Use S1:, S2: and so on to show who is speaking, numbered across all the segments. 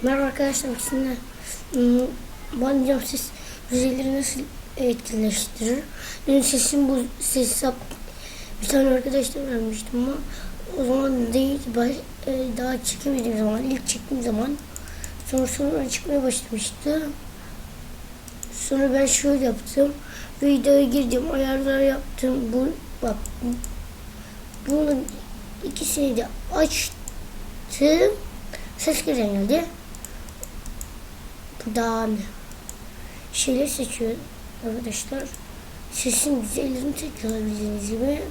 S1: Merhaba arkadaşlar, sizinle bana ses düzeyleri nasıl etkileştirir? Benim sesim bu ses bir tane arkadaşla vermiştim ama o zaman değil, daha çekemediğim zaman, ilk çektiğim zaman sonra çıkmaya başlamıştı. Sonra ben şöyle yaptım, videoya girdim, ayarlar yaptım, bak bunun ikisini de açtım, ses geldi. Buradan şeyler seçiyorum arkadaşlar. Sesin güzellerini seçiyorlar bildiğiniz gibi.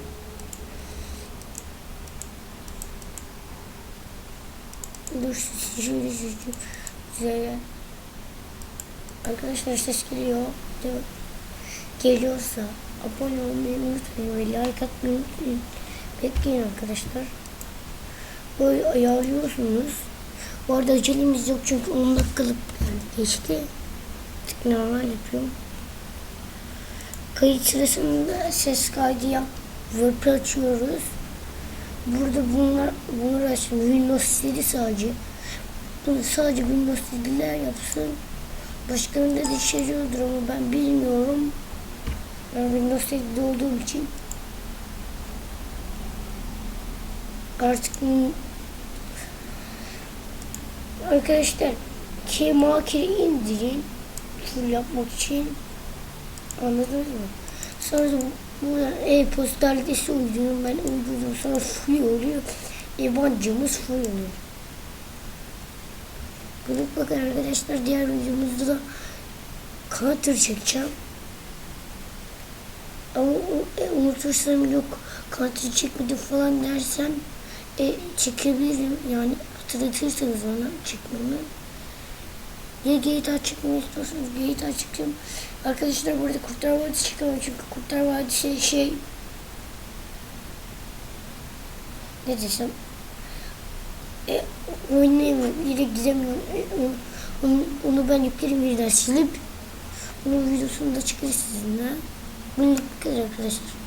S1: Dur, şöyle seçiyorum. Güzel. Arkadaşlar ses geliyor. Geliyorsa abone olmayı unutmayın ve like atmayı unutmayın. Bekleyin arkadaşlar. Böyle ayarlıyorsunuz. Bu arada acelemiz yok çünkü 10 dakikalık geçti. Normal yapıyorum. Kayıt sırasında ses kaydı WordPress açıyoruz. Burada bunlar açtım. Windows 7 sadece. Bunu sadece Windows 7'ler yapsın. Başkalarında da işe yarıyordur ama ben bilmiyorum. Ben Windows 7'de olduğum için artık arkadaşlar Kemakir'i indirin full yapmak için, anladınız mı? Sonra buradan e-posta adresi uyduruyorum, ben uydurdum, sonra full oluyor, yabancımız full oluyor. Bunu bakın arkadaşlar, diğer videomuzda da counter çekeceğim ama unutursam yok counter çekmedim falan dersen çekebilirim, yani hatırlatırsanız ona çekmemi. Ya GTA çıkmayı istiyorsanız GTA çıkacağım. Arkadaşlar burada Kurtlar Vadisi çıkamıyor çünkü Kurtlar Vadisi ne desem oynayamıyorum, yine gidemiyorum. Onu ben yüklerim, birden silip onun videosunu da çıkarız sizinle. Bunun kadar arkadaşlar.